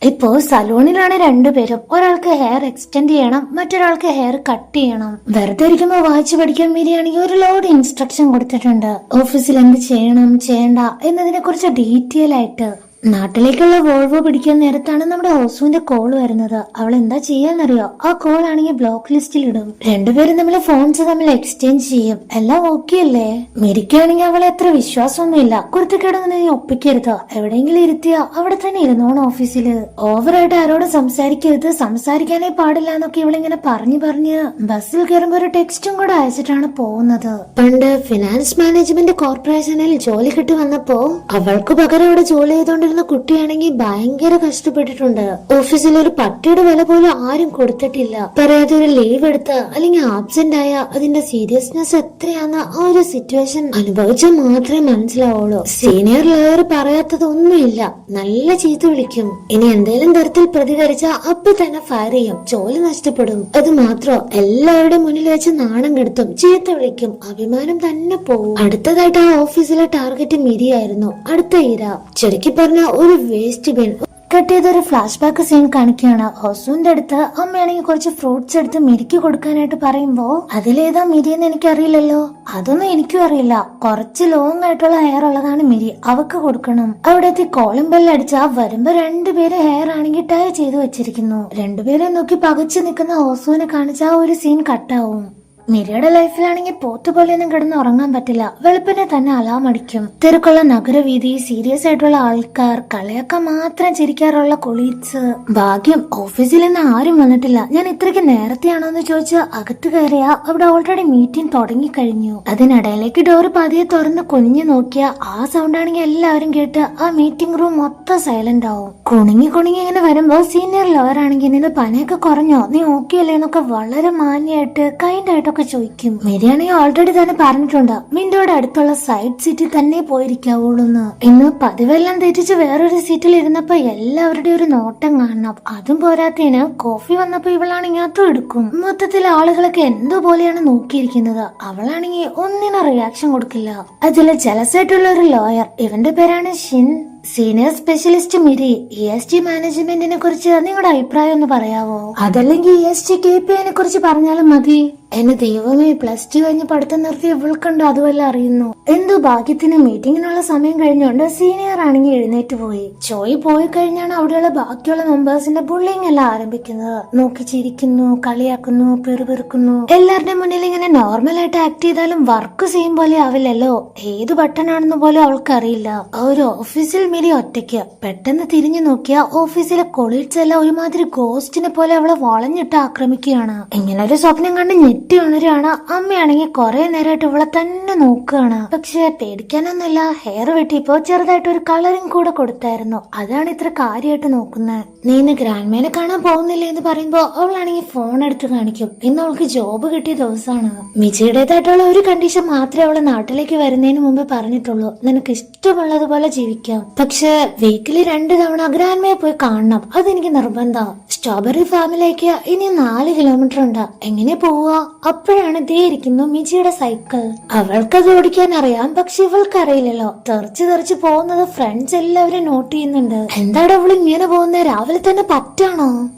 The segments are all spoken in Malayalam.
ഇപ്പോ സലൂണിലാണ് രണ്ടുപേരും. ഒരാൾക്ക് ഹെയർ എക്സ്റ്റെൻഡ് ചെയ്യണം, മറ്റൊരാൾക്ക് ഹെയർ കട്ട് ചെയ്യണം. വെറുതെ ഇരിക്കുമ്പോ വായിച്ചു പഠിക്കാൻ വേണ്ടിയാണെങ്കിൽ ഒരു ലോഡ് ഇൻസ്ട്രക്ഷൻ കൊടുത്തിട്ടുണ്ട്. ഓഫീസിൽ എന്ത് ചെയ്യണം ചെയ്യണ്ട എന്നതിനെ കുറിച്ച് ഡീറ്റെയിൽ ആയിട്ട്. നാട്ടിലേക്കുള്ള വോൾവോ പിടിക്കാൻ നേരത്താണ് നമ്മുടെ ഹോസുവിന്റെ കോൾ വരുന്നത്. അവൾ എന്താ ചെയ്യാന്നറിയോ? ആ കോൾ ആണെങ്കിൽ ബ്ലോക്ക് ലിസ്റ്റിൽ ഇടും. രണ്ടുപേരും തമ്മിൽ ഫോൺസ് തമ്മിൽ എക്സ്ചേഞ്ച് ചെയ്യും. എല്ലാം ഓക്കെ അല്ലേ? മിരിക്കാണെങ്കിൽ അവളെ അത്ര വിശ്വാസമൊന്നുമില്ല. കുരുത്തക്കേടൊന്നും നീ ഒപ്പിക്കരുത്, എവിടെയെങ്കിലും ഇരുത്തിയ അവിടെ തന്നെ ഇരുന്നോണം. ഓഫീസില് ഓവറായിട്ട് ആരോടും സംസാരിക്കരുത്, സംസാരിക്കാനേ പാടില്ല എന്നൊക്കെ ഇവളിങ്ങനെ പറഞ്ഞ് ബസ്സിൽ കയറുമ്പോ ഒരു ടെക്സ്റ്റും കൂടെ അയച്ചിട്ടാണ് പോകുന്നത്. പണ്ട് ഫിനാൻസ് മാനേജ്മെന്റ് കോർപ്പറേഷനിൽ ജോലി കിട്ടി വന്നപ്പോ അവൾക്ക് പകരം അവിടെ ജോലി ചെയ്തോണ്ട് കുട്ടിയാണെങ്കിൽ ഭയങ്കര കഷ്ടപ്പെട്ടിട്ടുണ്ട്. ഓഫീസിൽ ഒരു പട്ടിയുടെ വില പോലും ആരും കൊടുത്തിട്ടില്ല. പറയാതെ ഒരു ലീവ് എടുത്ത അല്ലെങ്കിൽ ആബ്സെന്റ് ആയ അതിന്റെ സീരിയസ്നെസ് എത്രയാന്ന് ആ ഒരു സിറ്റുവേഷൻ അനുഭവിച്ചാൽ മാത്രമേ മനസ്സിലാവുള്ളൂ. സീനിയർ ലോയർ പറയാത്തതൊന്നുമില്ല, നല്ല ചീത്ത വിളിക്കും. ഇനി എന്തെങ്കിലും തരത്തിൽ പ്രതികരിച്ച അപ്പൊ തന്നെ ഫയർ ചെയ്യും, ജോലി നഷ്ടപ്പെടും. അത് മാത്രം എല്ലാവരുടെ മുന്നിൽ വെച്ച് നാണം കെടുത്തും, ചീത്ത വിളിക്കും, അഭിമാനം തന്നെ പോവും. അടുത്തതായിട്ട് ആ ഓഫീസിലെ ടാർഗറ്റ് മിരിയായിരുന്നു, അടുത്ത ഇര. ചുരുക്കി പറഞ്ഞ ഒരു വേസ്റ്റ് ബിൻ. കട്ട് ചെയ്തൊരു ഫ്ലാഷ് ബാക്ക് സീൻ കാണിക്കുകയാണ്. ഹൊസുവിന്റെ അടുത്ത് അമ്മയാണെങ്കിൽ കുറച്ച് ഫ്രൂട്ട്സ് എടുത്ത് മിരിക്ക് കൊടുക്കാനായിട്ട് പറയുമ്പോ അതിലേതാ മിരിയെന്ന് എനിക്കറിയില്ലല്ലോ. അതൊന്നും എനിക്കും അറിയില്ല. കുറച്ച് ലോങ് ആയിട്ടുള്ള ഹെയർ ഉള്ളതാണ് മിരി, അവക്ക് കൊടുക്കണം. അവിടെ എത്തി കോളിംഗ് ബെൽ അടിച്ചാ വരുമ്പോ രണ്ടുപേര് ഹെയർ ആണെങ്കിൽ ടൈ ചെയ്ത് വെച്ചിരിക്കുന്നു. രണ്ടുപേരെ നോക്കി പകച്ചു നിൽക്കുന്ന ഹൊസുവിനെ കാണിച്ച ആ ഒരു സീൻ കട്ടാവും. മിരയുടെ ലൈഫിലാണെങ്കിൽ പോത്ത് പോലെയൊന്നും കിടന്ന് ഉറങ്ങാൻ പറ്റില്ല. വെളുപ്പിനെ തന്നെ അലാം അടിക്കും. തിരക്കുള്ള നഗരവീതി, സീരിയസ് ആയിട്ടുള്ള ആൾക്കാർ, കളിയൊക്കെ മാത്രം ചിരിക്കാറുള്ള കൊളീഗ്സ്. ഭാഗ്യം ഓഫീസിൽ നിന്ന് ആരും വന്നിട്ടില്ല. ഞാൻ ഇത്രയ്ക്ക് നേരത്തെയാണോ എന്ന് ചോദിച്ച് അകത്ത് കയറിയ അവിടെ ഓൾറെഡി മീറ്റിംഗ് തുടങ്ങിക്കഴിഞ്ഞു. അതിനിടയിലേക്ക് ഡോർ പതിയെ തുറന്ന് കുനിഞ്ഞു നോക്കിയ ആ സൗണ്ട് ആണെങ്കിൽ എല്ലാവരും കേട്ട് ആ മീറ്റിംഗ് റൂം മൊത്തം സൈലന്റ് ആവും. കുണുങ്ങി ഇങ്ങനെ വരുമ്പോ സീനിയർ ലോയർ ആണെങ്കിൽ നിന്റെ പനിയൊക്കെ കുറഞ്ഞോ, നീ ഓക്കെ അല്ലേ എന്നൊക്കെ വളരെ മാന്യമായിട്ട് കൈൻഡ് ആയിട്ട് ചോദിക്കും. മിരിയാണെങ്കിൽ ഓൾറെഡി തന്നെ പറഞ്ഞിട്ടുണ്ട് മിന്റോയുടെ അടുത്തുള്ള സൈഡ് സീറ്റിൽ തന്നെ പോയിരിക്കാവുള്ളൂന്ന്. ഇന്ന് പതിവെല്ലാം തെറ്റിച്ച് വേറൊരു സീറ്റിൽ ഇരുന്നപ്പോ എല്ലാവരുടെയും ഒരു നോട്ടം കാണണം. അതും പോരാത്തതിന് കോഫി വന്നപ്പോ ഇവളാണെങ്കിൽ അതും എടുക്കും. മൊത്തത്തിൽ ആളുകളൊക്കെ എന്തോ പോലെയാണ് നോക്കിയിരിക്കുന്നത്. അവളാണെങ്കിൽ ഒന്നിനും റിയാക്ഷൻ കൊടുക്കില്ല. അതില് ജലസായിട്ടുള്ള ഒരു ലോയർ, ഇവന്റെ പേരാണ് shin. Senior specialist Miri, ESG മാനേജ്മെന്റിനെ കുറിച്ച് നിങ്ങളുടെ അഭിപ്രായം ഒന്ന് പറയാവോ? അതല്ലെങ്കിൽ ESG KPIനെ കുറിച്ച് പറഞ്ഞാലും മതി. എന്നെ ദൈവമേ, +2 കഴിഞ്ഞ് പഠിത്തം നിർത്തി ഇവൾക്കുണ്ടോ അതുവല്ല അറിയുന്നു. എന്തോ ഭാഗ്യത്തിന് മീറ്റിങ്ങിനുള്ള സമയം കഴിഞ്ഞോണ്ട് സീനിയർ ആണെങ്കിൽ എഴുന്നേറ്റ് പോയി. ചോയ് പോയി കഴിഞ്ഞാണ് അവിടെയുള്ള ബാക്കിയുള്ള മെമ്പേഴ്സിന്റെ ബുള്ളിങ് എല്ലാം ആരംഭിക്കുന്നത്. നോക്കി ചിരിക്കുന്നു, കളിയാക്കുന്നു, പെറുപെറുക്കുന്നു. എല്ലാവരുടെ മുന്നിൽ ഇങ്ങനെ നോർമൽ ആയിട്ട് ആക്ട് ചെയ്താലും വർക്ക് ചെയ്യും പോലെ ആവില്ലല്ലോ. ഏത് ബട്ടണാണെന്ന് പോലും അവൾക്കറിയില്ല. ആ ഒരു ഓഫീസിൽ മിരി ഒറ്റയ്ക്ക്. പെട്ടെന്ന് തിരിഞ്ഞു നോക്കിയ ഓഫീസിലെ കൊളീഗ്സ് എല്ലാം ഒരുമാതിരി ഗോസ്റ്റിനെ പോലെ അവളെ വളഞ്ഞിട്ട് ആക്രമിക്കുകയാണ്. ഇങ്ങനെ ഒരു സ്വപ്നം കണ്ട് ഞെട്ടി ഉണരുകയാണ്. അമ്മയാണെങ്കിൽ കുറെ നേരമായിട്ട് ഇവളെ തന്നെ നോക്കുകയാണ്. പക്ഷെ പേടിക്കാനൊന്നുമില്ല. ഹെയർ വെട്ടിയപ്പോ ചെറുതായിട്ട് ഒരു കളറിങ് കൂടെ കൊടുത്തായിരുന്നു, അതാണ് ഇത്ര കാര്യമായിട്ട് നോക്കുന്നത്. നീ ഇന്ന് ഗ്രാൻഡ്മേനെ കാണാൻ പോകുന്നില്ലേ എന്ന് പറയുമ്പോ അവളാണെങ്കിൽ ഫോൺ എടുത്ത് കാണിക്കും. ഇന്ന് അവൾക്ക് ജോബ് കിട്ടിയ ദിവസമാണ്. മിജിയുടേതായിട്ടുള്ള ഒരു കണ്ടീഷൻ മാത്രമേ അവള് നാട്ടിലേക്ക് വരുന്നതിന് മുമ്പ് പറഞ്ഞിട്ടുള്ളൂ, നിനക്ക് ഇഷ്ടമുള്ളതുപോലെ ജീവിക്കാം, പക്ഷെ വീക്കിലി 2 തവണ ഗ്രാൻഡ്മയെ പോയി കാണണം, അതെനിക്ക് നിർബന്ധം. സ്ട്രോബെറി ഫാമിലേക്ക് ഇനി 4 കിലോമീറ്റർ ഉണ്ട്, എങ്ങനെ പോവുക? അപ്പോഴാണ് ദേ ഇരിക്കുന്നു മിജിയുടെ സൈക്കിൾ. അവൾക്കത് ഓടിക്കാൻ അറിയാം, പക്ഷെ ഇവൾക്ക് അറിയില്ലല്ലോ. തെറിച്ച് പോകുന്നത് ഫ്രണ്ട്സ് എല്ലാവരും നോട്ട് ചെയ്യുന്നുണ്ട്. എന്താണ് അവൾ ഇങ്ങനെ പോകുന്നത്? രാവിലെ തന്നെ പറ്റാണോ?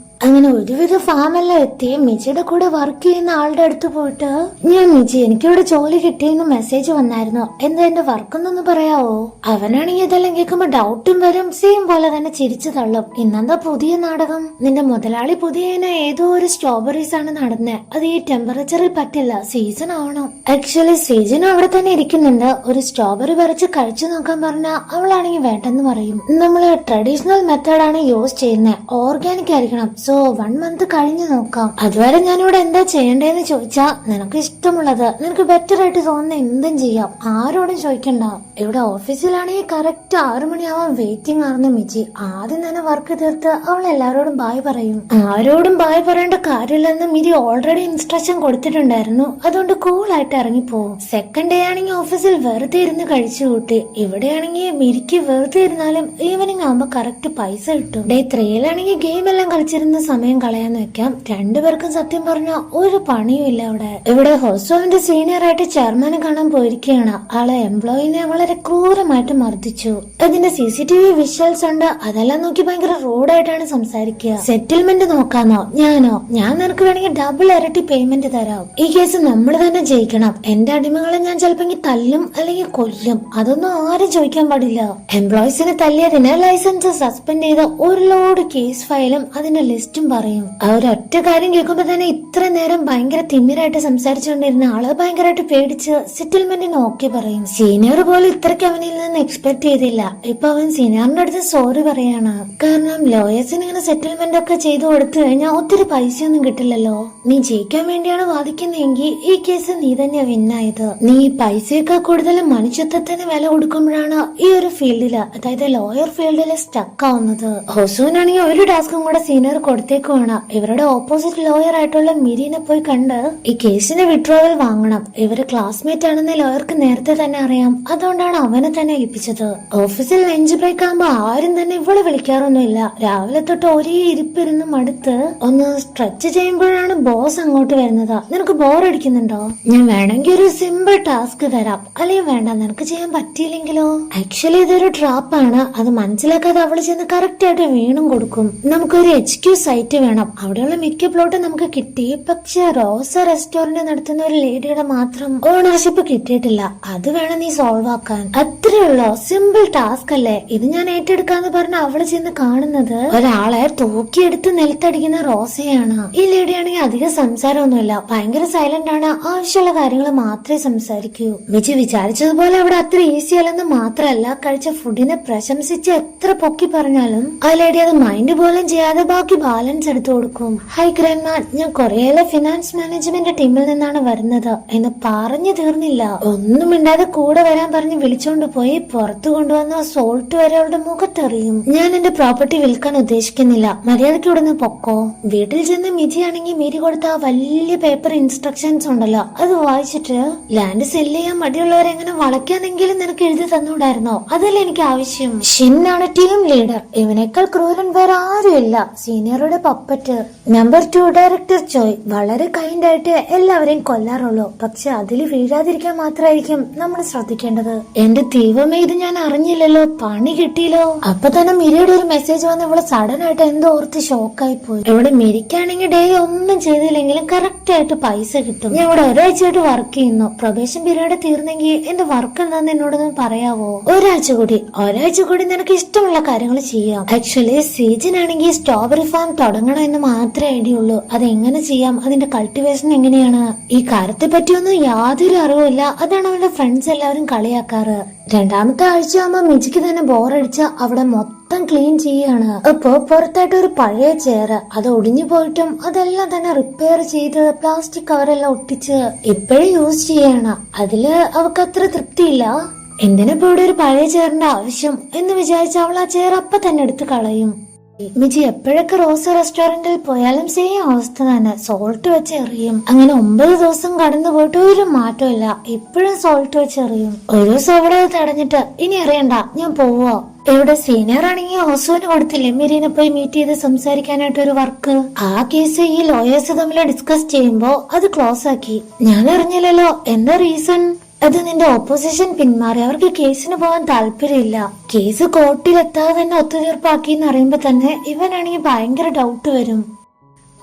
അങ്ങനെ ഒരുവിധ ഫാമെല്ലാം എത്തി മിജിയുടെ കൂടെ വർക്ക് ചെയ്യുന്ന ആളുടെ അടുത്ത് പോയിട്ട്, ഞാൻ മിജി, എനിക്കിവിടെ ജോലി കിട്ടിയെന്ന് മെസ്സേജ് വന്നായിരുന്നു, എന്താ എന്റെ വർക്കൊന്നൊന്ന് പറയാവോ? അവനാണെങ്കിൽ ഇതെല്ലാം കേൾക്കുമ്പോ ഡൗട്ടും വരും, സെയിം പോലെ തന്നെ ചിരിച്ചു തള്ളും. ഇന്നെന്താ പുതിയ നാടകം? നിന്റെ മുതലാളി പുതിയ ഏതോ ഒരു സ്ട്രോബെറീസ് ആണ് നടന്നത്, അത് ഈ ടെമ്പറേച്ചറിൽ പറ്റില്ല, സീസൺ ആവണം. ആക്ച്വലി സീസണും അവിടെ തന്നെ ഇരിക്കുന്നുണ്ട്. ഒരു സ്ട്രോബെറി പറിച്ച് കഴിച്ചു നോക്കാൻ പറഞ്ഞ അവളാണെങ്കിൽ വേണ്ടെന്ന് പറയും. നമ്മള് ട്രഡീഷണൽ മെത്തേഡാണ് യൂസ് ചെയ്യുന്നത്, ഓർഗാനിക് ആയിരിക്കണം, സോ 1 മന്ത് കഴിഞ്ഞു നോക്കാം. അതുവരെ ഞാനിവിടെ എന്താ ചെയ്യണ്ടേന്ന് ചോദിച്ചാ, നിനക്ക് ഇഷ്ടമുള്ളത്, നിനക്ക് ബെറ്റർ ആയിട്ട് തോന്നുന്ന എന്തും ചെയ്യാം, ആരോടും ചോദിക്കണ്ട. ഇവിടെ ഓഫീസിലാണെങ്കിൽ കറക്റ്റ് 6 മണിയാവാൻ വെയിറ്റിംഗ് ആയിരുന്നു മിജി. ആദ്യം തന്നെ വർക്ക് തീർത്ത് അവൾ എല്ലാവരോടും ബായ് പറയും. ആരോടും ബായ് പറയേണ്ട കാര്യമില്ലെന്ന് മിരി ഓൾറെഡി ഇൻസ്ട്രക്ഷൻ കൊടുത്തിട്ടുണ്ടായിരുന്നു, അതുകൊണ്ട് കൂളായിട്ട് ഇറങ്ങിപ്പോവും. സെക്കൻഡ് ഡേ ആണെങ്കിൽ ഓഫീസിൽ വെറുതെ ഇരുന്ന് കഴിച്ചു കൂട്ടി. ഇവിടെയാണെങ്കിൽ മിരിക്ക് വെറുതെ ഇരുന്നാലും ഈവനിങ് ആകുമ്പോ കറക്റ്റ് പൈസ കിട്ടും. ഡേ 3യിലാണെങ്കിൽ ഗെയിം എല്ലാം കളിച്ചിരുന്ന നിന്ന് സമയം കളയാന്ന് വെക്കാം. രണ്ടുപേർക്കും സത്യം പറഞ്ഞ ഒരു പണിയും ഇല്ല ഇവിടെ ഹോസ്റ്റോവിന്റെ സീനിയർ ആയിട്ട് ചെയർമാനെ കാണാൻ പോയിരിക്കുകയാണ്. ആളെ എംപ്ലോയിനെ വളരെ ക്രൂരമായിട്ട് മർദ്ദിച്ചു. അതിന്റെ CCTV വിഷ്വൽസ് ഉണ്ട്. അതെല്ലാം നോക്കി ഭയങ്കര റൂഡായിട്ടാണ് സംസാരിക്കുക. സെറ്റിൽമെന്റ് നോക്കാന്നോ? ഞാൻ നിനക്ക് വേണമെങ്കിൽ ഡബിൾ ഇരട്ടി പേയ്മെന്റ് തരാം. ഈ കേസ് നമ്മൾ തന്നെ ജയിക്കണം. എന്റെ അടിമകളെ ഞാൻ ചിലപ്പോ തല്ലും അല്ലെങ്കിൽ കൊല്ലും. അതൊന്നും ആരും ചോദിക്കാൻ പാടില്ല. എംപ്ലോയീസിനെ തല്ലിയതിന് ലൈസൻസ് സസ്പെൻഡ് ചെയ്ത ഒരു ലോഡ് കേസ് ഫയലും അതിന്റെ ലിസ്റ്റും പറയും. ആ ഒരൊറ്റ കാര്യം കേൾക്കുമ്പോ തന്നെ ഇത്ര നേരം ഭയങ്കര തിമിരായിട്ട് സംസാരിച്ചുകൊണ്ടിരുന്ന ആള് ഭയങ്കരമായിട്ട് പേടിച്ച് സെറ്റിൽമെന്റിന് ഓക്കെ പറയും. സീനിയർ പോലും ഇത്രയ്ക്ക് അവനിൽ നിന്ന് എക്സ്പെക്ട് ചെയ്തില്ല. ഇപ്പൊ അവൻ സീനിയറിന്റെ അടുത്ത് സോറി പറയാണ്. കാരണം ലോയേഴ്സിന് ഇങ്ങനെ സെറ്റിൽമെന്റ് ഒക്കെ ചെയ്തു കൊടുത്തു കഴിഞ്ഞാൽ ഒത്തിരി പൈസയൊന്നും കിട്ടില്ലല്ലോ. നീ ജയിക്കാൻ വേണ്ടിയാണ് വാദിക്കുന്നതെങ്കിൽ ഈ കേസ് നീ തന്നെയാ വിന്നായത്. നീ പൈസയൊക്കെ കൂടുതൽ മനുഷ്യത്വത്തിന് വില കൊടുക്കുമ്പോഴാണ് ഈ ഒരു ഫീൽഡില്, അതായത് ലോയർ ഫീൽഡില് സ്റ്റക്ക് ആവുന്നത്. ഹൊസൂനാണെങ്കിൽ ഒരു ടാസ്കും കൂടെ സീനിയർ കൊടുത്തേക്കുവാണ്. ഇവരുടെ ഓപ്പോസിറ്റ് ലോയർ ആയിട്ടുള്ള മിരീനെ പോയി കണ്ട് ഈ കേസിന്റെ വിഡ്രോവൽ വാങ്ങണം. ഇവര് ക്ലാസ്മേറ്റ് ആണെന്ന് ലോയർക്ക് നേരത്തെ തന്നെ അറിയാം. അതുകൊണ്ടാണ് അവനെ തന്നെ ഏൽപ്പിച്ചത്. ഓഫീസിൽ ലഞ്ച് ബ്രേക്ക് ആകുമ്പോ ആരും തന്നെ ഇവളെ വിളിക്കാറൊന്നുമില്ല. രാവിലെ തൊട്ട് ഒരേ ഇരിപ്പിരുന്ന് മടുത്ത് ഒന്ന് സ്ട്രെച്ച് ചെയ്യുമ്പോഴാണ് ബോസ് അങ്ങോട്ട് വരുന്നത്. നിനക്ക് ബോറടിക്കുന്നുണ്ടോ? ഞാൻ വേണമെങ്കിൽ ഒരു സിമ്പിൾ ടാസ്ക് തരാം. അല്ലെങ്കിൽ വേണ്ട, നിനക്ക് ചെയ്യാൻ പറ്റിയില്ലെങ്കിലോ? ആക്ച്വലി ഇതൊരു ട്രാപ്പാണ്. അത് മനസ്സിലാക്കാതെ അവള് ചെന്ന് കറക്റ്റ് ആയിട്ട് വീണും കൊടുക്കും. നമുക്കൊരു HQ സൈറ്റ് വേണം. അവിടെയുള്ള മിക്ക പ്ലോട്ടും നമുക്ക് കിട്ടി. പക്ഷെ റോസ റെസ്റ്റോറന്റ് നടത്തുന്ന ഒരു ലേഡിയുടെ മാത്രം ഓണർഷിപ്പ് കിട്ടിയിട്ടില്ല. അത് വേണം നീ സോൾവ് ആക്കാൻ. അത്രേ ഉള്ളോ? സിമ്പിൾ ടാസ്ക് അല്ലേ? ഇത് ഞാൻ ഏറ്റെടുക്കാന്ന് പറഞ്ഞ അവള് ചെന്ന് കാണുന്നത് ഒരാളെ തൂക്കിയെടുത്ത് നിലത്തടിക്കുന്ന റോസയാണ്. ഈ ലേഡിയാണെങ്കിൽ അധികം സംസാരമൊന്നുമില്ല. ഭയങ്കര സൈലന്റ് ആണ്. ആവശ്യമുള്ള കാര്യങ്ങൾ മാത്രമേ സംസാരിക്കൂ. മിജി വിചാരിച്ചതുപോലെ അവിടെ അത്ര ഈസി അല്ലെന്ന് മാത്രമല്ല, കഴിച്ച ഫുഡിനെ പ്രശംസിച്ച് എത്ര പൊക്കി പറഞ്ഞാലും ആ ലേഡി അത് മൈൻഡ് പോലും ചെയ്യാതെ ബാക്കി ബാലൻസ് എടുത്തു കൊടുക്കും. ഹൈ ഗ്രാൻഡ്മാ, ഞാൻ കൊറിയയിലെ ഫിനാൻസ് മാനേജ്മെന്റ് ടീമിൽ നിന്നാണ് വരുന്നത് എന്ന് പറഞ്ഞു തീർന്നില്ല. ഒന്നും മിണ്ടാതെ കൂടെ വരാൻ പറഞ്ഞ് വിളിച്ചോണ്ട് പോയി പുറത്തു കൊണ്ടുവന്ന സോൾട്ട് വരെ അവളുടെ മുഖത്തെറിയും. ഞാൻ എന്റെ പ്രോപ്പർട്ടി വിൽക്കാൻ ഉദ്ദേശിക്കുന്നില്ല, മര്യാദയ്ക്ക് ഇവിടുന്ന് പൊക്കോ. വീട്ടിൽ ചെന്ന് മിജി ആണെങ്കിൽ മിരി കൊടുത്ത ആ വലിയ പേപ്പർ ഇൻസ്ട്രക്ഷൻസ് ഉണ്ടല്ലോ, അത് വായിച്ചിട്ട് ലാൻഡ് സെല്ല് ചെയ്യാൻ മടിയുള്ളവരെ എങ്ങനെ വളയ്ക്കാനെങ്കിലും നിനക്ക് എഴുതി തന്നൂടായിരുന്നോ? അതല്ലേ എനിക്ക് ആവശ്യം. ഷിന്നാണ് ടീം ലീഡർ. ഇവനേക്കാൾ ക്രൂരൻ വേറെ ആരുമില്ല. സീനിയറുടെ പപ്പറ്റ്. നമ്പർ 2 ഡയറക്ടർ ചോയ് വളരെ കൈൻഡ് ആയിട്ട് എല്ലാവരെയും കൊല്ലാറുള്ളൂ. പക്ഷെ അതിൽ വീഴാതിരിക്കാൻ മാത്രമായിരിക്കും നമ്മൾ ശ്രദ്ധിക്കേണ്ടത്. എന്റെ ദൈവമേ, ഇത് ഞാൻ അറിഞ്ഞില്ലല്ലോ. പണി കിട്ടിയല്ലോ. അപ്പൊ തന്നെ മിരിയുടെ ഒരു മെസ്സേജ് വന്ന് ഇവള് സഡൻ ആയിട്ട് എന്തോ ഓർത്ത് ഷോക്കായി പോയി. ഇവിടെ മിരിക്കാണെങ്കിൽ ഡെയിലി ഒന്നും ചെയ്തില്ലെങ്കിലും കറക്റ്റ് ആയിട്ട് പൈസ കിട്ടും. ഞാൻ ഇവിടെ ഒരാഴ്ചയായിട്ട് വർക്ക് ചെയ്യുന്നു. പ്രൊബേഷൻ പീരീഡ് തീർന്നെങ്കിൽ എന്റെ വർക്ക് എന്താന്ന് എന്നോടൊന്നും പറയാവോ? ഒരാഴ്ച കൂടി നിനക്ക് ഇഷ്ടമുള്ള കാര്യങ്ങൾ ചെയ്യാം. ആക്ച്വലി സീജനാണെങ്കിൽ സ്ട്രോബെറി ഫാം തുടങ്ങണം എന്ന് മാത്രമേ ഐഡിയുള്ളൂ. അതെങ്ങനെ ചെയ്യാം, അതിന്റെ കൾട്ടിവേഷൻ എങ്ങനെയാണ്, ഈ കാര്യത്തെ പറ്റിയൊന്നും യാതൊരു അറിവില്ല. അതാണ് അവന്റെ ഫ്രണ്ട്സ് എല്ലാവരും കളിയാക്കാറ്. രണ്ടാമത്തെ ആഴ്ചയാകുമ്പോ മിജിക്ക് തന്നെ ബോറടിച്ച അവിടെ മൊത്തം ക്ലീൻ ചെയ്യാണ്. അപ്പൊ പുറത്തായിട്ട് ഒരു പഴയ ചെയർ, അത് ഒടിഞ്ഞു പോയിട്ടും അതെല്ലാം തന്നെ റിപ്പയർ ചെയ്ത് പ്ലാസ്റ്റിക് കവറെല്ലാം ഒട്ടിച്ച് ഇപ്പോഴും യൂസ് ചെയ്യാണ്. അതില് അവക്ക് അത്ര തൃപ്തിയില്ല. എന്തിനിപ്പോ ഇവിടെ ഒരു പഴയ ചെയറിന്റെ ആവശ്യം എന്ന് വിചാരിച്ച അവൾ ആ ചെയർ അപ്പൊ തന്നെ എടുത്ത് കളയും. മിജി എപ്പോഴൊക്കെ റോസ റെസ്റ്റോറന്റിൽ പോയാലും സെയിം അവസ്ഥ തന്നെ. സോൾട്ട് വെച്ച് എറിയും. അങ്ങനെ 9 ദിവസം കടന്നു പോയിട്ട് ഒരു മാറ്റം ഇല്ല. ഇപ്പോഴും സോൾട്ട് വെച്ച് എറിയും. ഒരു ദിവസം അവിടെ തടഞ്ഞിട്ട് ഇനി അറിയണ്ട, ഞാൻ പോവോ. ഇവിടെ സീനിയർ ആണെങ്കിൽ ഹൊസൂന് കൊടുത്തില്ലേ മിരീനെ പോയി മീറ്റ് ചെയ്ത് സംസാരിക്കാനായിട്ട് ഒരു വർക്ക്. ആ കേസ് ഈ ലോയേഴ്സ് തമ്മിൽ ഡിസ്കസ് ചെയ്യുമ്പോ അത് ക്ലോസ് ആക്കി. ഞാൻ അറിഞ്ഞില്ലല്ലോ. എന്താ റീസൺ? അത് നിന്റെ ഓപ്പോസിഷൻ പിന്മാറി. അവർക്ക് കേസിന് പോകാൻ താല്പര്യമില്ല. കേസ് കോർട്ടിലെത്താതെ തന്നെ ഒത്തുതീർപ്പാക്കി എന്ന് അറിയുമ്പോ തന്നെ ഇവനാണെങ്കിൽ ഭയങ്കര ഡൗട്ട് വരും.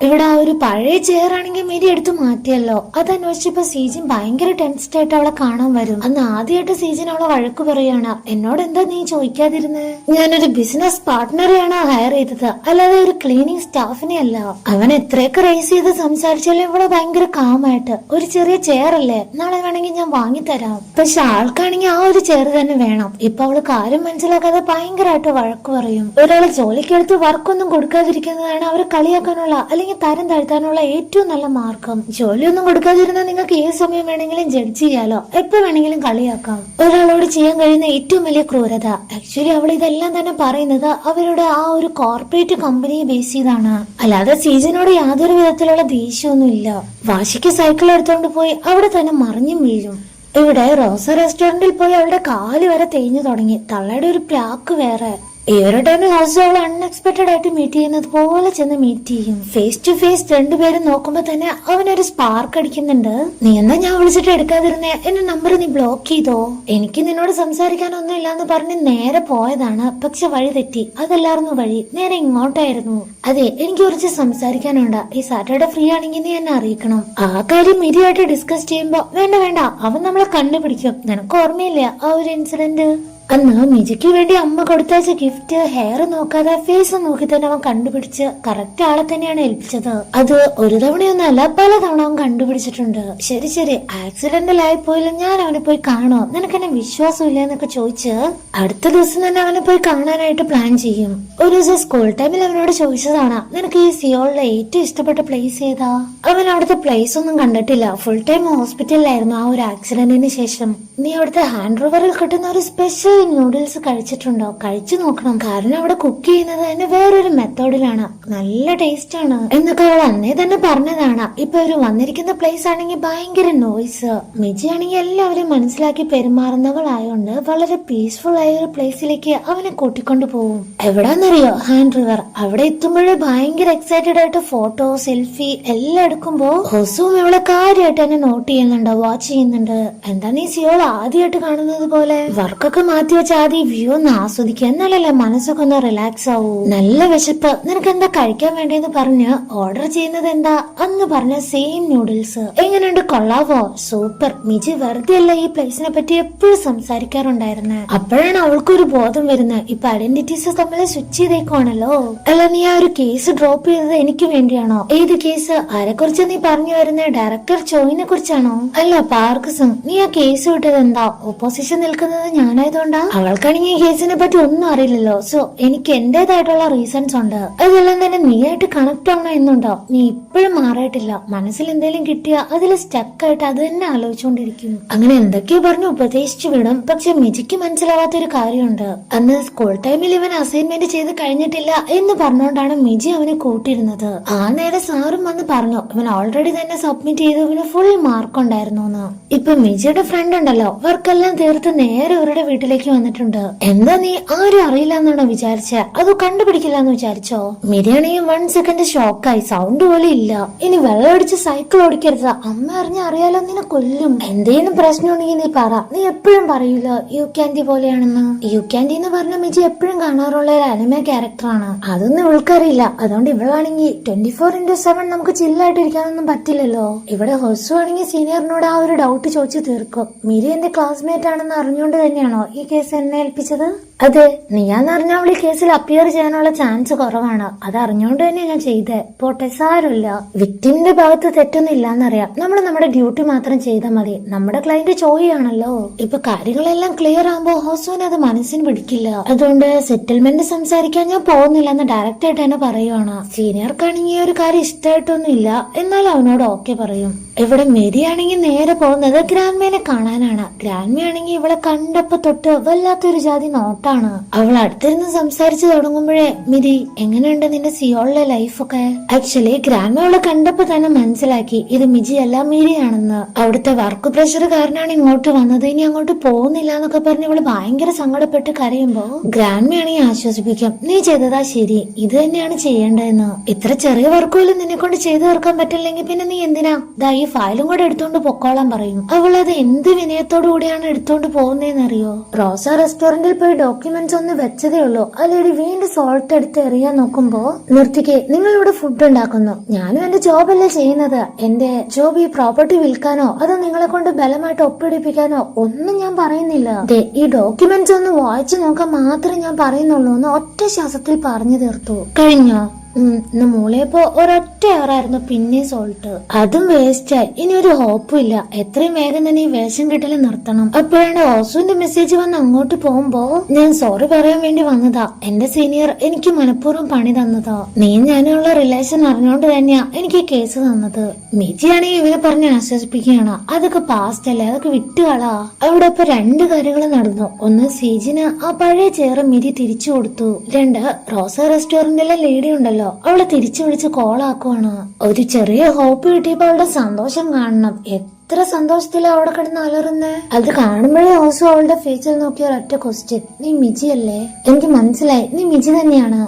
ഇവിടെ ആ ഒരു പഴയ ചെയർ ആണെങ്കിൽ മിരി എടുത്ത് മാറ്റിയല്ലോ. അതന്വേഷിച്ചപ്പോ സീജൻ ഭയങ്കര ടെൻസ്ഡ് ആയിട്ട് അവളെ കാണാൻ വരും. അന്ന് ആദ്യമായിട്ട് സീജൻ അവളെ വഴക്ക് പറയാണ്. എന്നോട് എന്താ നീ ചോദിക്കാതിരുന്നത്? ഞാനൊരു ബിസിനസ് പാർട്ട്ണറെയാണ് ഹയർ ചെയ്തത്, അല്ലാതെ ഒരു ക്ലീനിങ് സ്റ്റാഫിനെ അല്ല. അവൻ എത്രയൊക്കെ റേസ് ചെയ്ത് സംസാരിച്ചാലും ഇവിടെ ഭയങ്കര കാമായിട്ട് ഒരു ചെറിയ ചെയർ അല്ലേ, നാളെ വേണമെങ്കിൽ ഞാൻ വാങ്ങിത്തരാം. പക്ഷെ ആൾക്കാണെങ്കിൽ ആ ഒരു ചെയർ തന്നെ വേണം. ഇപ്പൊ അവള് കാര്യം മനസ്സിലാക്കാതെ ഭയങ്കരമായിട്ട് വഴക്ക് പറയും. ഒരാളെ ജോലിക്കെടുത്ത് വർക്കൊന്നും കൊടുക്കാതിരിക്കുന്നതാണ് അവരെ കളിയാക്കാനുള്ള അല്ലെങ്കിൽ തരം താഴ്ത്താനുള്ള ഏറ്റവും നല്ല മാർഗം. ജോലിയൊന്നും കൊടുക്കാതിരുന്നാൽ നിങ്ങൾക്ക് ഏത് സമയം വേണമെങ്കിലും ജഡ്ജ് ചെയ്യാലോ, എപ്പോ വേണമെങ്കിലും കളിയാക്കാം. ഒരാളോട് ചെയ്യാൻ കഴിയുന്ന ഏറ്റവും വലിയ ക്രൂരത. ആക്ച്വലി അവൾ ഇതെല്ലാം തന്നെ പറയുന്നത് അവരുടെ ആ ഒരു കോർപ്പറേറ്റ് കമ്പനിയെ ബേസ് ചെയ്താണ്. അല്ലാതെ സീജനോട് യാതൊരു വിധത്തിലുള്ള ദേഷ്യമൊന്നും ഇല്ല. വാശിക്ക് സൈക്കിൾ എടുത്തോണ്ട് പോയി അവിടെ തന്നെ മറിഞ്ഞും വീഴും. ഇവിടെ റോസ റെസ്റ്റോറന്റിൽ പോയി അവളുടെ കാല് വരെ തേഞ്ഞു തുടങ്ങി. തള്ളയുടെ ഒരു പ്രാക്ക് വേറെ. ഈ ഒരു ടൈമിൽ ഹോസ് അവൾ അൺഎക്സ്പെക്ടഡ് ആയിട്ട് മീറ്റ് ചെയ്യുന്നത് പോലെ ചെന്ന് മീറ്റ് ചെയ്യും. ഫേസ് ടു ഫേസ് രണ്ടുപേരും നോക്കുമ്പോ തന്നെ അവനൊരു സ്പാർക്ക് അടിക്കുന്നുണ്ട്. നീ എന്താ ഞാൻ വിളിച്ചിട്ട് എടുക്കാതിരുന്നേ? എന്റെ നമ്പർ നീ ബ്ലോക്ക് ചെയ്തോ? എനിക്ക് നിന്നോട് സംസാരിക്കാനൊന്നും ഇല്ലാന്ന് പറഞ്ഞ് നേരെ പോയതാണ്, പക്ഷെ വഴി തെറ്റി. അതല്ലായിരുന്നു വഴി, നേരെ ഇങ്ങോട്ടായിരുന്നു. അതെ, എനിക്ക് കുറച്ച് സംസാരിക്കാനുണ്ട്. ഈ സാറ്റർഡേ ഫ്രീ ആണെങ്കിൽ നീ എന്നെ അറിയിക്കണം. ആ കാര്യം മിരിയായിട്ട് ഡിസ്കസ് ചെയ്യുമ്പോ വേണ്ട വേണ്ട, അവൻ നമ്മളെ കണ്ടുപിടിക്കും. നിനക്ക് ഓർമ്മയില്ല ആ ഒരു ഇൻസിഡന്റ്? അന്ന് മിജിക്ക് വേണ്ടി അമ്മ കൊടുത്തയച്ച ഗിഫ്റ്റ് ഹെയർ നോക്കാതെ ഫേസ് നോക്കി തന്നെ അവൻ കണ്ടുപിടിച്ച് കറക്റ്റ് ആളെ തന്നെയാണ് ഏൽപ്പിച്ചത്. അത് ഒരു തവണയൊന്നല്ല, പല തവണ അവൻ കണ്ടുപിടിച്ചിട്ടുണ്ട്. ശരി ശരി, ആക്സിഡന്റൽ ആയി പോയാലും ഞാൻ അവനെ പോയി കാണോ, നിനക്ക് എന്നെ വിശ്വാസം ഇല്ല എന്നൊക്കെ ചോദിച്ച് അടുത്ത ദിവസം തന്നെ അവനെ പോയി കാണാനായിട്ട് പ്ലാൻ ചെയ്യും. ഒരു ദിവസം സ്കൂൾ ടൈമിൽ അവനോട് ചോദിച്ചതാണ്, നിനക്ക് ഈ സിയോളിലെ ഏറ്റവും ഇഷ്ടപ്പെട്ട പ്ലേസ് ഏതാ? അവൻ അവിടുത്തെ പ്ലേസ് ഒന്നും കണ്ടിട്ടില്ല, ഫുൾ ടൈം ഹോസ്പിറ്റലിലായിരുന്നു ആ ഒരു ആക്സിഡന്റിന് ശേഷം. നീ അവിടുത്തെ ഹാൻഡ് റോവറിൽ കിട്ടുന്ന ഒരു സ്പെഷ്യൽ നൂഡിൽസ് കഴിച്ചിട്ടുണ്ടോ? കഴിച്ചു നോക്കണം, കാരണം അവിടെ കുക്ക് ചെയ്യുന്നത് തന്നെ വേറൊരു മെത്തേഡിലാണ്, നല്ല ടേസ്റ്റ് ആണ് എന്നൊക്കെ അവൾ അന്നേ തന്നെ പറഞ്ഞതാണ്. ഇപ്പൊ അവര് വന്നിരിക്കുന്ന പ്ലേസ് ആണെങ്കിൽ ഭയങ്കര നോയ്സ്. മിജി ആണെങ്കിൽ എല്ലാവരും മനസ്സിലാക്കി പെരുമാറുന്നവളായോണ്ട് വളരെ പീസ്ഫുൾ ആയ ഒരു പ്ലേസിലേക്ക് അവനെ കൂട്ടിക്കൊണ്ടു പോകും. എവിടാന്നറിയോ? Hand river. അവിടെ എത്തുമ്പോഴേ ഭയങ്കര എക്സൈറ്റഡ് ആയിട്ട് ഫോട്ടോ സെൽഫി എല്ലാം എടുക്കുമ്പോ ഹൊസും ഇവളെ കാര്യമായിട്ട് തന്നെ നോട്ട് ചെയ്യുന്നുണ്ട്, വാച്ച് ചെയ്യുന്നുണ്ട്. എന്താ നീ സിയോൾ ആദ്യമായിട്ട് കാണുന്നത് പോലെ വർക്കൊക്കെ മാറ്റി വെച്ച് ആദ്യം വ്യൂ ഒന്ന് ആസ്വദിക്കുക, എന്നാലല്ലേ മനസ്സൊക്കെ ഒന്ന് റിലാക്സ് ആവൂ. നല്ല വിശപ്പ്, നിനക്ക് എന്താ കഴിക്കാൻ വേണ്ടിയെന്ന് പറഞ്ഞ് ഓർഡർ ചെയ്യുന്നത് എന്താ? അന്ന് പറഞ്ഞ സെയിം നൂഡിൽസ്. എങ്ങനെയുണ്ട്, കൊള്ളാവോ? സൂപ്പർ. മിജി വെറുതെ അല്ല ഈ പ്ലേസിനെ പറ്റി എപ്പോഴും സംസാരിക്കാറുണ്ടായിരുന്നെ. അപ്പോഴാണ് അവൾക്കൊരു ബോധം വരുന്നത്, ഇപ്പൊ ഐഡന്റിറ്റീസ് തമ്മിൽ സ്വിച്ച് ചെയ്തേക്കുവാണല്ലോ. അല്ല, നീ ആ ഒരു കേസ് ഡ്രോപ്പ് ചെയ്തത് എനിക്ക് വേണ്ടിയാണോ? ഏത് കേസ്? ആരെക്കുറിച്ച് നീ പറഞ്ഞു വരുന്നത്? ഡയറക്ടർ ചോയിനെ കുറിച്ചാണോ? അല്ല, പാർക്കിസം. നീ ആ കേസ് വിട്ടത് എന്താ? ഓപ്പോസിഷൻ നിൽക്കുന്നത് ഞാനായതുകൊണ്ടാ? അവൾക്കാണെങ്കിൽ ഈ കേസിനെ പറ്റി ഒന്നും അറിയില്ലല്ലോ. സോ എനിക്ക് എന്റേതായിട്ടുള്ള റീസൺസ് ഉണ്ട്. അതെല്ലാം തന്നെ നീയായിട്ട് കണക്ട് ആവണോ എന്നുണ്ടോ? നീ ഇപ്പോഴും മാറിയിട്ടില്ല. മനസ്സിൽ എന്തെങ്കിലും കിട്ടിയാ അതിൽ സ്റ്റക്ക് ആയിട്ട് അത് തന്നെ ആലോചിച്ചുകൊണ്ടിരിക്കും. അങ്ങനെ എന്തൊക്കെയോ പറഞ്ഞു ഉപദേശിച്ചു വിടും. പക്ഷെ മിജിക്ക് മനസ്സിലാവാത്തൊരു കാര്യമുണ്ട്. അന്ന് സ്കൂൾ ടൈമിൽ ഇവൻ അസൈൻമെന്റ് ചെയ്ത് കഴിഞ്ഞിട്ടില്ല എന്ന് പറഞ്ഞുകൊണ്ടാണ് മിജി അവനെ കൂട്ടിയിരുന്നത്. ആ നേരെ സാറും വന്ന് പറഞ്ഞു ഇവൻ ഓൾറെഡി തന്നെ സബ്മിറ്റ് ചെയ്ത് ഇവന് ഫുൾ മാർക്ക് ഉണ്ടായിരുന്നു എന്ന്. ഇപ്പൊ മിജിയുടെ ഫ്രണ്ട് ഉണ്ടല്ലോ, വർക്കെല്ലാം തീർത്ത് നേരെ അവരുടെ വീട്ടിലേക്ക് വന്നിട്ടുണ്ട്. എന്താ നീ ആരും അറിയില്ല എന്നാണോ വിചാരിച്ച? അത് കണ്ടുപിടിക്കില്ല എന്ന് വിചാരിച്ചോ? മിരിയാണെങ്കിൽ 1 സെക്കൻഡ് ഷോക്കായി, സൗണ്ട് പോലും ഇല്ല. ഇനി വെള്ളം അടിച്ച് സൈക്കിൾ ഓടിക്കരുത്, അമ്മ അറിഞ്ഞ അറിയാലോ നിന്നെ കൊല്ലും. എന്തേലും പ്രശ്നമുണ്ടെങ്കിൽ നീ പറ. നീ എപ്പോഴും പറയൂല യു ക്യാൻഡി പോലെയാണെന്ന്. യു ക്യാൻഡി എന്ന് പറഞ്ഞ മിജി എപ്പോഴും കാണാറുള്ള ഒരു അനിമേ ക്യാരക്ടറാണ്. അതൊന്നും ഇവൾക്കറിയില്ല. അതുകൊണ്ട് ഇവളാണെങ്കിൽ 24/7 നമുക്ക് ചില്ലായിട്ട് ഇരിക്കാനൊന്നും പറ്റില്ലല്ലോ. ഇവിടെ ഹൊസു ആണെങ്കിൽ സീനിയറിനോട് ആ ഒരു ഡൗട്ട് ചോദിച്ചു തീർക്കും. മിരി എന്റെ ക്ലാസ്മേറ്റ് ആണെന്ന് അറിഞ്ഞുകൊണ്ട് തന്നെയാണോ ഈ കേസ് എന്നെ ഏൽപ്പിച്ചത്? അതെ, നീയാന്നറിഞ്ഞ അവൾ ഈ കേസിൽ അപ്പിയർ ചെയ്യാനുള്ള ചാൻസ് കുറവാണ്. അത് അറിഞ്ഞുകൊണ്ട് തന്നെ ഞാൻ ചെയ്തേ. പോട്ടെ, സാരമില്ല. വിക്ടിമിന്റെ ഭാഗത്ത് തെറ്റൊന്നും ഇല്ലാന്നറിയാം. നമ്മൾ നമ്മുടെ ഡ്യൂട്ടി മാത്രം ചെയ്താൽ മതി. നമ്മുടെ ക്ലയന്റ് ചോദിയാണല്ലോ. ഇപ്പൊ കാര്യങ്ങളെല്ലാം ക്ലിയർ ആകുമ്പോ ഹോസോന് അത് മനസ്സിന് പിടിക്കില്ല. അതുകൊണ്ട് സെറ്റിൽമെന്റ് സംസാരിക്കാൻ ഞാൻ പോകുന്നില്ലെന്ന് ഡയറക്റ്റ് ആയിട്ട് തന്നെ പറയുവാണ്. സീനിയർക്കാണെങ്കിൽ ഒരു കാര്യം ഇഷ്ടമായിട്ടൊന്നും ഇല്ല, എന്നാൽ അവനോട് ഓക്കെ പറയും. ഇവിടെ മെരിയാണെങ്കിൽ നേരെ പോകുന്നത് ഗ്രാൻമേനെ കാണാനാണ്. ഗ്രാൻമയാണെങ്കിൽ ഇവളെ കണ്ടപ്പോ തൊട്ട് വല്ലാത്തൊരു ജാതി നോട്ടാണ്. അവൾ അടുത്തിരുന്ന് സംസാരിച്ചു തുടങ്ങുമ്പോഴേ മിരി എങ്ങനെയുണ്ട് നിന്റെ സിയോളിലെ ലൈഫൊക്കെ? ആക്ച്വലി ഗ്രാൻമ അവളെ കണ്ടപ്പോ തന്നെ മനസ്സിലാക്കി ഇത് മിജി അല്ല മിരിയാണെന്ന്. അവിടുത്തെ വർക്ക് പ്രഷർ കാരണമാണ് ഇങ്ങോട്ട് വന്നത്, ഇനി അങ്ങോട്ട് പോകുന്നില്ല എന്നൊക്കെ പറഞ്ഞ് ഇവള് ഭയങ്കര സങ്കടപ്പെട്ട് കരയുമ്പോ ഗ്രാൻമയാണെങ്കിൽ ആശ്വസിപ്പിക്കും. നീ ചെയ്തതാ ശരി, ഇത് തന്നെയാണ് ചെയ്യേണ്ടതെന്ന്. ഇത്ര ചെറിയ വർക്കുകളും നിന്നെ കൊണ്ട് ചെയ്തു തീർക്കാൻ പറ്റില്ലെങ്കിൽ പിന്നെ നീ എന്തിനാ ഈ ഫയലും കൂടെ എടുത്തോണ്ട് പൊക്കോളാൻ പറയും. അവൾ അത് എന്ത് വിനയത്തോടു കൂടിയാണ് എടുത്തോണ്ട് പോകുന്നതെന്നറിയോ? റോസ റെസ്റ്റോറന്റിൽ പോയി ഡോക്യുമെന്റ്സ് ഒന്ന് വെച്ചതേ ഉള്ളൂ. അല്ലേടി വീണ്ടും സോൾട്ട് എടുത്ത് എറിയാൻ നോക്കുമ്പോ നിർത്തിക്കേ, നിങ്ങൾ ഇവിടെ ഫുഡ് ഉണ്ടാക്കുന്നു, ഞാനും എന്റെ ജോബല്ലേ ചെയ്യുന്നത്. എന്റെ ജോബ് ഈ പ്രോപ്പർട്ടി വിൽക്കാനോ അതോ നിങ്ങളെ കൊണ്ട് ബലമായിട്ട് ഒപ്പിടിപ്പിക്കാനോ ഒന്നും ഞാൻ പറയുന്നില്ല. ഈ ഡോക്യുമെന്റ്സ് ഒന്ന് വായിച്ചു നോക്കാൻ മാത്രമേ ഞാൻ പറയുന്നുള്ളൂ എന്ന് ഒറ്റ ശ്വാസത്തിൽ പറഞ്ഞു തീർത്തു. കഴിഞ്ഞോ? മൂളിയപ്പോ ഒരൊറ്റ ഏറായിരുന്നു പിന്നെ സോൾട്ട്. അതും വേസ്റ്റായി. ഇനി ഒരു ഹോപ്പും ഇല്ല. എത്രയും വേഗം തന്നെ ഈ വേഷം കെട്ടല് നിർത്തണം. അപ്പോഴാണ് ഓസുവിന്റെ മെസ്സേജ് വന്ന് അങ്ങോട്ട് പോകുമ്പോ ഞാൻ സോറി പറയാൻ വേണ്ടി വന്നതാ. എന്റെ സീനിയർ എനിക്ക് മനഃപൂർവ്വം പണി തന്നതാ. നീ ഞാനുള്ള റിലേഷൻ അറിഞ്ഞോണ്ട് തന്നെയാ എനിക്ക് കേസ് തന്നത്. മിജിയാണെങ്കിൽ ഇവരെ പറഞ്ഞ് ആശ്വസിപ്പിക്കുകയാണ്. അതൊക്കെ പാസ്റ്റ് അല്ലേ, അതൊക്കെ വിട്ടുകളാ. അവിടെ ഇപ്പൊ 2 കാര്യങ്ങൾ നടന്നു. ഒന്ന്, സീജിന് ആ പഴയ ചെയർ മിരി തിരിച്ചു കൊടുത്തു. 2, റോസ റെസ്റ്റോറന്റിലെ ലേഡി ഉണ്ടല്ലോ, അവളെ തിരിച്ചു വിളിച്ച് കോളാക്കുവാണ്. ഒരു ചെറിയ ഹോപ്പ് കിട്ടിയപ്പോ അവളുടെ സന്തോഷം കാണണം. എത്ര എത്ര സന്തോഷത്തിലാ അവിടെ കിടന്ന് അലറുന്നേ. അത് കാണുമ്പോഴേ ഓസു അവളുടെ ഫേസിൽ നോക്കിയ ഒരൊറ്റ ക്വസ്റ്റ്യൻ, നീ മിജി അല്ലേ? എനിക്ക് മനസ്സിലായി, നീ മിജി തന്നെയാണ്.